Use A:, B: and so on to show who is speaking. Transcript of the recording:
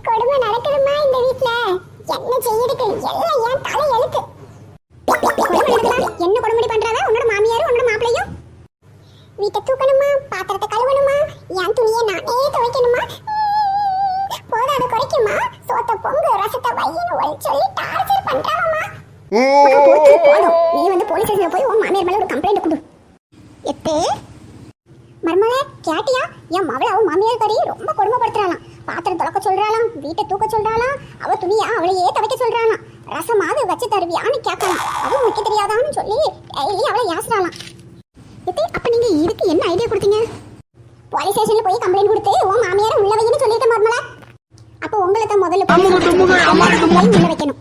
A: கொடுமை நடக்குதுமா இந்த வீட்ல. என்ன செய்யுதுக்கு எல்லாம் ஏன் தலை எழுத்து. என்ன கொடுமை பண்றாங்க உன்னோட மாமியாரும் உன்னோட மாப்பிளையும்? வீட்டை தூக்கணுமா, பாத்திரத்தை கழுவணுமா, என் துணியை நானே துவைக்கணுமா, போதாத குறைக்குமா, சோத்த பொங்கு ரசத்தை வையின்னு ஒரு சொல்லி டார்ச்சர் பண்றாமா. போதும், நீ வந்து போலீஸ் ஸ்டேஷன்ல போய் உன் மாமியார் மேல ஒரு கம்ப்ளைண்ட் கொடு. எத்தே மர்மலே கேட்டியா? என் மவள அவ மாமியார் கறி ரொம்ப கொடுமைப்படுத்துறாளாம். பாத்திரம் துலக்க சொல்றாளாம், வீட்டை தூக்க சொல்றாளாம், அவ துணியா அவளையே துவைக்க சொல்றாளாம். ரசமாவது வச்சு தருவியான்னு கேட்கலாம். அதுவும் வைக்க தெரியாதான்னு சொல்லி டெய்லி அவளை யாசுறாளாம். எத்தே அப்ப நீங்க இதுக்கு என்ன ஐடியா கொடுத்தீங்க? போலீஸ் ஸ்டேஷன்ல போய் கம்ப்ளைண்ட் கொடுத்து உன் மாமியார உள்ள வைன்னு சொல்லிருக்க மர்மலே. அப்ப உங்களை தான் முதல்ல உள்ள வைக்கணும்.